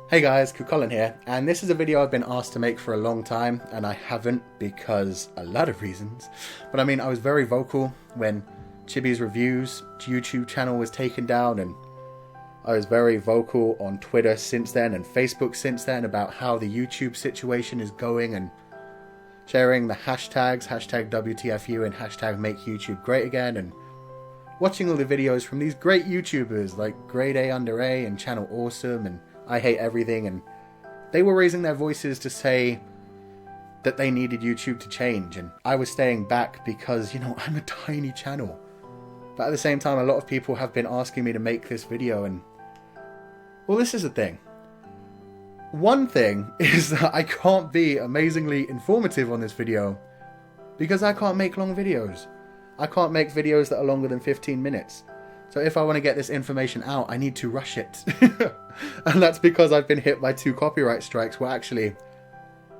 Hey guys, Cuchallain here, and this is a video I've been asked to make for a long time, and I haven't because a lot of reasons. But I mean, I was very vocal when Chibi's Reviews YouTube channel was taken down, and I was very vocal on Twitter since then and Facebook since then about how the YouTube situation is going and sharing the hashtags, hashtag WTFU and hashtag make YouTube great again, and watching all the videos from these great YouTubers like Grade A Under A and Channel Awesome and I Hate Everything, and they were raising their voices to say that they needed YouTube to change, and I was staying back because, you know, I'm a tiny channel. But at the same time, a lot of people have been asking me to make this video, and well, this is the thing. One thing is that I can't be amazingly informative on this video because I can't make long videos. I can't make videos that are longer than 15 minutes. So if I want to get this information out, I need to rush it. And that's because I've been hit by 2 copyright strikes. Well, actually,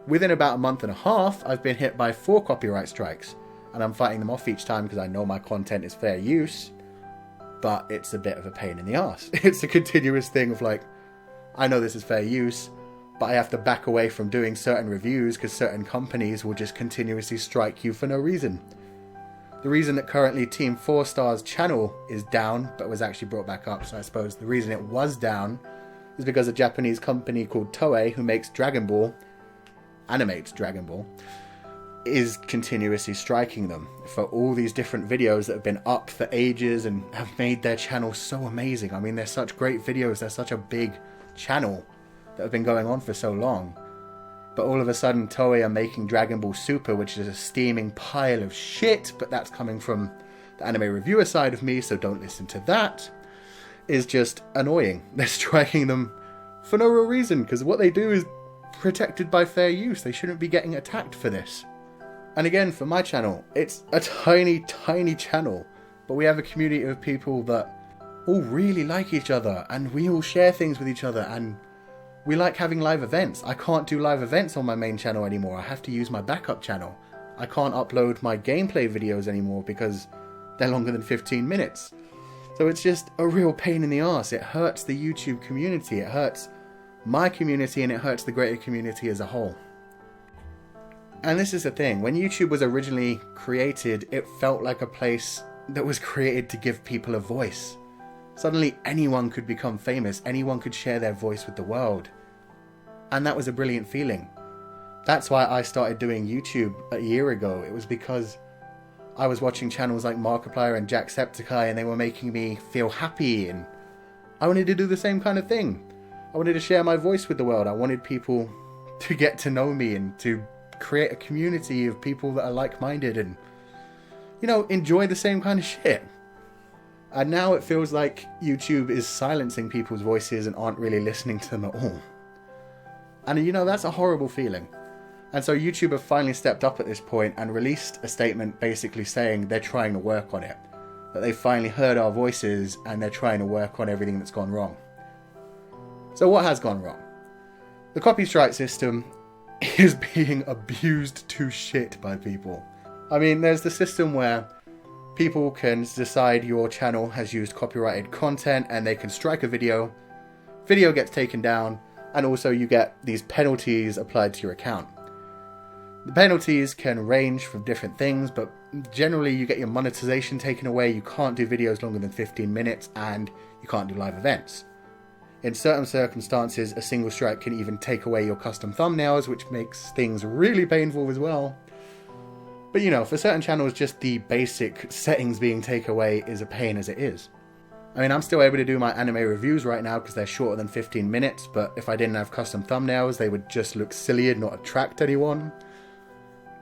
within about a month and a half, I've been hit by 4 copyright strikes. And I'm fighting them off each time because I know my content is fair use. But it's a bit of a pain in the ass. It's a continuous thing of like, I know this is fair use, but I have to back away from doing certain reviews because certain companies will just continuously strike you for no reason. The reason that currently Team 4 Star's channel is down, but was actually brought back up, so I suppose the reason it was down is because a Japanese company called Toei, who makes Dragon Ball, animates Dragon Ball, is continuously striking them for all these different videos that have been up for ages and have made their channel so amazing. I mean, they're such great videos, they're such a big channel that have been going on for so long. But all of a sudden, Toei are making Dragon Ball Super, which is a steaming pile of shit, but that's coming from the anime reviewer side of me, so don't listen to that, is just annoying. They're striking them for no real reason, because what they do is protected by fair use. They shouldn't be getting attacked for this. And again, for my channel, it's a tiny, tiny channel, but we have a community of people that all really like each other, and we all share things with each other, and we like having live events. I can't do live events on my main channel anymore. I have to use my backup channel. I can't upload my gameplay videos anymore because they're longer than 15 minutes. So it's just a real pain in the arse. It hurts the YouTube community. It hurts my community and it hurts the greater community as a whole. And this is the thing. When YouTube was originally created, it felt like a place that was created to give people a voice. Suddenly anyone could become famous. Anyone could share their voice with the world. And that was a brilliant feeling. That's why I started doing YouTube a year ago. It was because I was watching channels like Markiplier and Jacksepticeye and they were making me feel happy, and I wanted to do the same kind of thing. I wanted to share my voice with the world. I wanted people to get to know me and to create a community of people that are like-minded and, you know, enjoy the same kind of shit. And now it feels like YouTube is silencing people's voices and aren't really listening to them at all. And you know, that's a horrible feeling. And so YouTube have finally stepped up at this point and released a statement basically saying they're trying to work on it. That they finally heard our voices and they're trying to work on everything that's gone wrong. So what has gone wrong? The copy strike system is being abused to shit by people. I mean, there's the system where people can decide your channel has used copyrighted content and they can strike a video. Video gets taken down, and also you get these penalties applied to your account. The penalties can range from different things, but generally you get your monetization taken away, you can't do videos longer than 15 minutes, and you can't do live events. In certain circumstances, a single strike can even take away your custom thumbnails, which makes things really painful as well. But you know, for certain channels, just the basic settings being taken away is a pain as it is. I mean, I'm still able to do my anime reviews right now because they're shorter than 15 minutes, but if I didn't have custom thumbnails, they would just look silly and not attract anyone.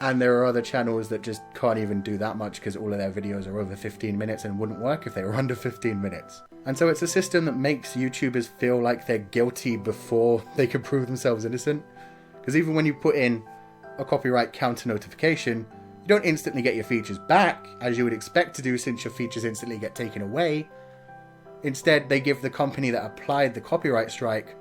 And there are other channels that just can't even do that much because all of their videos are over 15 minutes and wouldn't work if they were under 15 minutes. And so it's a system that makes YouTubers feel like they're guilty before they can prove themselves innocent. Because even when you put in a copyright counter notification, you don't instantly get your features back, as you would expect to do since your features instantly get taken away. Instead, they give the company that applied the copyright strike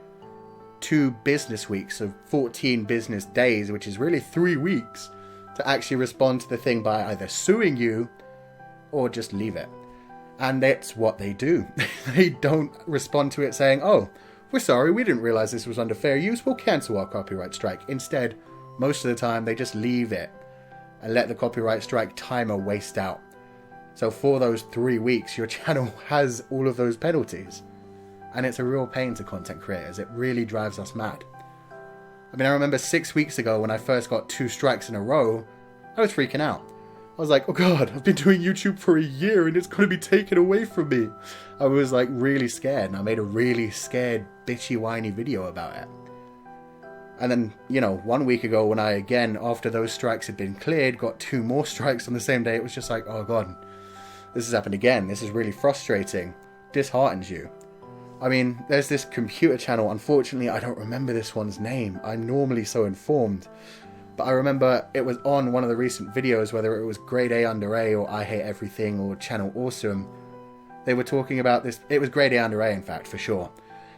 2 business weeks, so 14 business days, which is really 3 weeks, to actually respond to the thing by either suing you or just leave it. And that's what they do. They don't respond to it saying, oh, we're sorry, we didn't realize this was under fair use, we'll cancel our copyright strike. Instead, most of the time, they just leave it and let the copyright strike timer waste out. So for those 3 weeks, your channel has all of those penalties. And it's a real pain to content creators. It really drives us mad. I mean, I remember 6 weeks ago when I first got 2 strikes in a row, I was freaking out. I was like, oh god, I've been doing YouTube for a year and it's going to be taken away from me. I was like really scared, and I made a really scared, bitchy, whiny video about it. And then, 1 week ago when I again, after those strikes had been cleared, got 2 more strikes on the same day, it was just like, oh god, this has happened again. This is really frustrating. Disheartens you. I mean, there's this computer channel. Unfortunately, I don't remember this one's name. I'm normally so informed. But I remember it was on one of the recent videos, whether it was Grade A Under A or I Hate Everything or Channel Awesome. They were talking about this. It was Grade A Under A, in fact, for sure.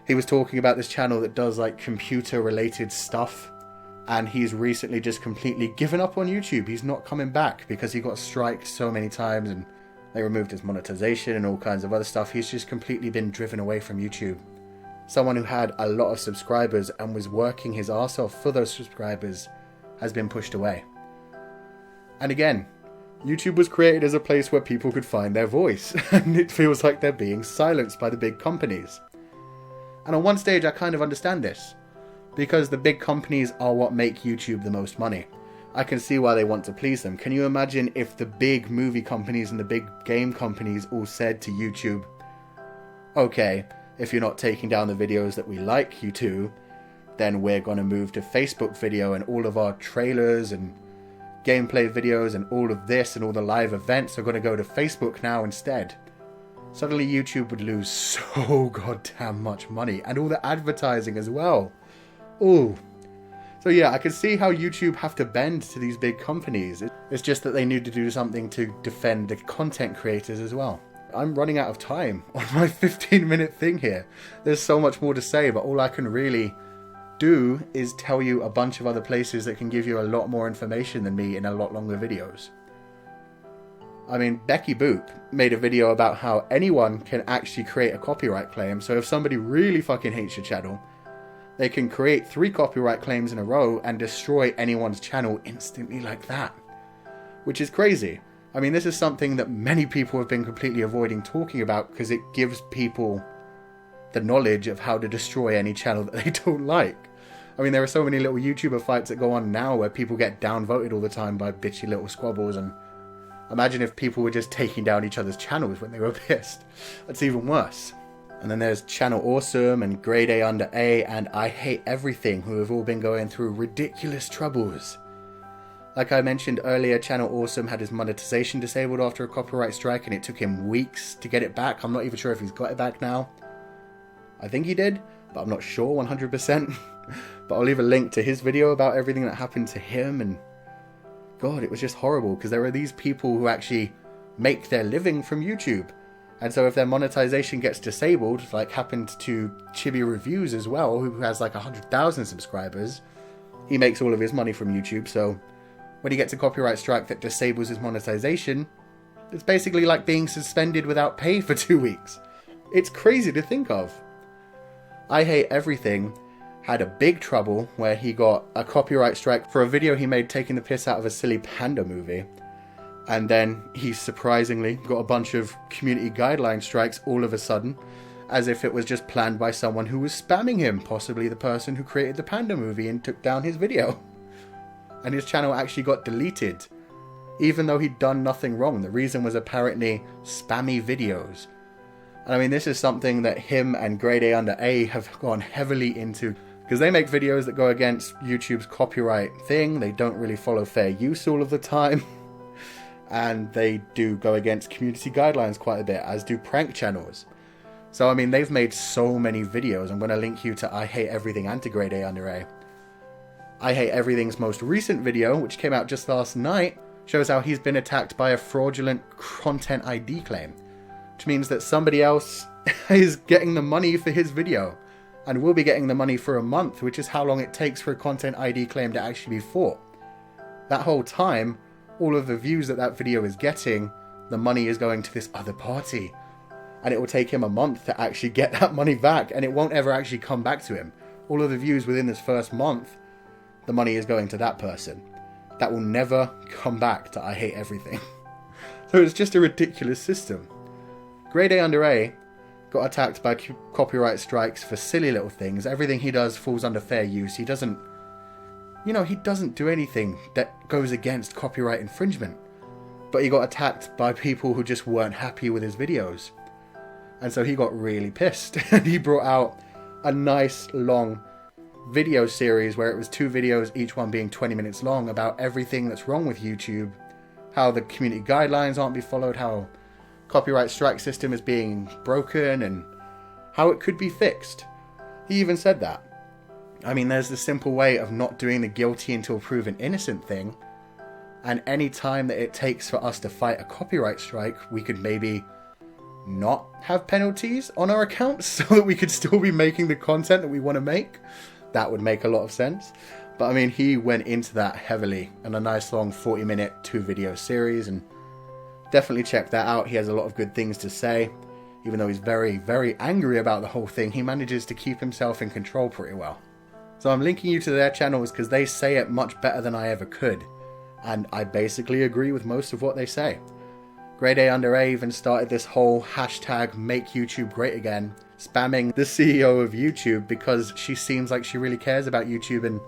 He was talking about this channel that does like computer related stuff. And he's recently just completely given up on YouTube. He's not coming back because he got striked so many times and they removed his monetization and all kinds of other stuff. He's just completely been driven away from YouTube. Someone who had a lot of subscribers and was working his arse off for those subscribers has been pushed away. And again, YouTube was created as a place where people could find their voice, and it feels like they're being silenced by the big companies. And on one stage I kind of understand this, because the big companies are what make YouTube the most money. I can see why they want to please them. Can you imagine if the big movie companies and the big game companies all said to YouTube, okay, if you're not taking down the videos that we like you to, then we're going to move to Facebook video, and all of our trailers and gameplay videos and all of this and all the live events are going to go to Facebook now instead. Suddenly YouTube would lose so goddamn much money, and all the advertising as well. Ooh. So yeah, I can see how YouTube have to bend to these big companies. It's just that they need to do something to defend the content creators as well. I'm running out of time on my 15-minute thing here. There's so much more to say, but all I can really do is tell you a bunch of other places that can give you a lot more information than me in a lot longer videos. I mean, Becky Boop made a video about how anyone can actually create a copyright claim. So if somebody really fucking hates your channel, they can create 3 copyright claims in a row and destroy anyone's channel instantly like that. Which is crazy. I mean, this is something that many people have been completely avoiding talking about because it gives people the knowledge of how to destroy any channel that they don't like. I mean, there are so many little YouTuber fights that go on now where people get downvoted all the time by bitchy little squabbles, and imagine if people were just taking down each other's channels when they were pissed. That's even worse. And then there's Channel Awesome and Grade A Under A and I Hate Everything, who have all been going through ridiculous troubles. Like I mentioned earlier, Channel Awesome had his monetization disabled after a copyright strike, and it took him weeks to get it back. I'm not even sure if he's got it back now. I think he did, but I'm not sure 100%. But I'll leave a link to his video about everything that happened to him, and God, it was just horrible, because there are these people who actually make their living from YouTube. And so if their monetization gets disabled, like happened to Chibi Reviews as well, who has like 100,000 subscribers, he makes all of his money from YouTube, so when he gets a copyright strike that disables his monetization, it's basically like being suspended without pay for 2 weeks. It's crazy to think of. I Hate Everything had a big trouble where he got a copyright strike for a video he made taking the piss out of a silly panda movie. And then he surprisingly got a bunch of community guideline strikes all of a sudden, as if it was just planned by someone who was spamming him, possibly the person who created the panda movie and took down his video. And his channel actually got deleted, even though he'd done nothing wrong. The reason was apparently spammy videos. And I mean, this is something that him and Grade A Under A have gone heavily into, because they make videos that go against YouTube's copyright thing. They don't really follow fair use all of the time. And they do go against community guidelines quite a bit, as do prank channels. So I mean, they've made so many videos. I'm going to link you to I Hate Everything and to Grade A Under A. I Hate Everything's most recent video, which came out just last night, shows how he's been attacked by a fraudulent content ID claim. Which means that somebody else is getting the money for his video, and will be getting the money for a month, which is how long it takes for a content ID claim to actually be fought. That whole time, all of the views that video is getting, the money is going to this other party. and it will take him a month to actually get that money back, and it won't ever actually come back to him. All of the views within this first month, the money is going to that person. That will never come back to I Hate Everything. So it's just a ridiculous system. Grade A Under A got attacked by copyright strikes for silly little things. Everything he does falls under fair use. He doesn't do anything that goes against copyright infringement. But he got attacked by people who just weren't happy with his videos. And so he got really pissed. And he brought out a nice long video series where it was 2 videos, each one being 20 minutes long, about everything that's wrong with YouTube. How the community guidelines aren't being followed, how copyright strike system is being broken, and how it could be fixed. He even said that. I mean, there's the simple way of not doing the guilty until proven innocent thing. And any time that it takes for us to fight a copyright strike, we could maybe not have penalties on our accounts so that we could still be making the content that we want to make. That would make a lot of sense. But I mean, he went into that heavily in a nice long 40-minute 2-video series, and definitely check that out. He has a lot of good things to say. Even though he's very, very angry about the whole thing, he manages to keep himself in control pretty well. So I'm linking you to their channels because they say it much better than I ever could. And I basically agree with most of what they say. Grade A Under A even started this whole hashtag Make YouTube Great Again, spamming the CEO of YouTube because she seems like she really cares about YouTube. And,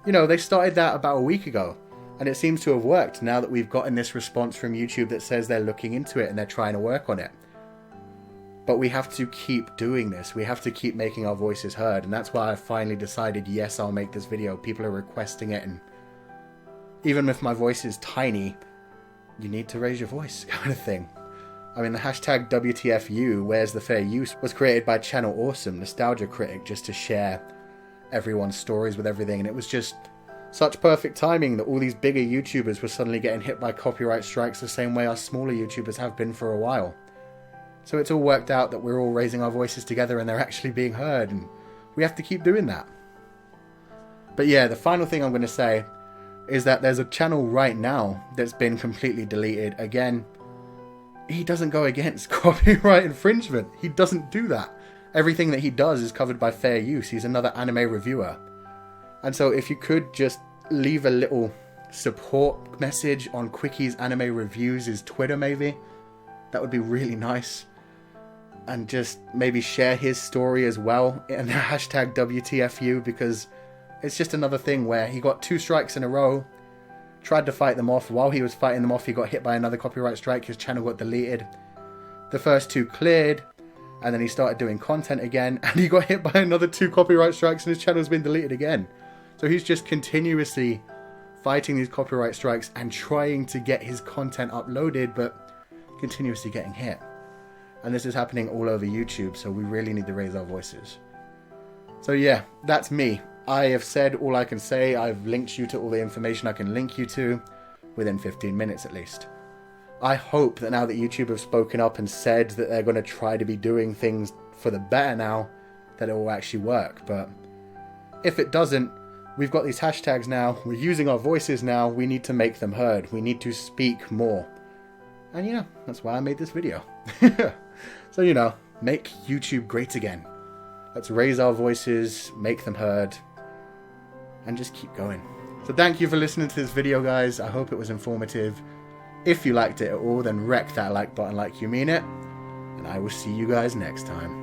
you know, they started that about a week ago. And it seems to have worked now that we've gotten this response from YouTube that says they're looking into it and they're trying to work on it. But we have to keep doing this. We have to keep making our voices heard. And that's why I finally decided, yes, I'll make this video. People are requesting it. And even if my voice is tiny, you need to raise your voice, kind of thing. I mean, the hashtag WTFU, Where's the Fair Use, was created by Channel Awesome, Nostalgia Critic, just to share everyone's stories with everything. And it was just such perfect timing that all these bigger YouTubers were suddenly getting hit by copyright strikes the same way us smaller YouTubers have been for a while. So it's all worked out that we're all raising our voices together and they're actually being heard, and we have to keep doing that. But yeah, the final thing I'm going to say is that there's a channel right now that's been completely deleted. Again, he doesn't go against copyright infringement. He doesn't do that. Everything that he does is covered by fair use. He's another anime reviewer. And so if you could just leave a little support message on Quickie's Anime Reviews' Twitter maybe, that would be really nice. And just maybe share his story as well in the hashtag WTFU, because it's just another thing where he got 2 strikes in a row, tried to fight them off. While he was fighting them off, he got hit by another copyright strike. His channel got deleted. The first 2 cleared, and then he started doing content again, and he got hit by another 2 copyright strikes, and his channel's been deleted again. So he's just continuously fighting these copyright strikes and trying to get his content uploaded, but continuously getting hit. And this is happening all over YouTube, so we really need to raise our voices. So yeah, that's me. I have said all I can say. I've linked you to all the information I can link you to within 15 minutes at least. I hope that now that YouTube have spoken up and said that they're going to try to be doing things for the better now, that it will actually work. But if it doesn't, we've got these hashtags now. We're using our voices now. We need to make them heard. We need to speak more. And you know, that's why I made this video. So, you know, make YouTube great again. Let's raise our voices, make them heard, and just keep going. So thank you for listening to this video, guys. I hope it was informative. If you liked it at all, then wreck that like button like you mean it. And I will see you guys next time.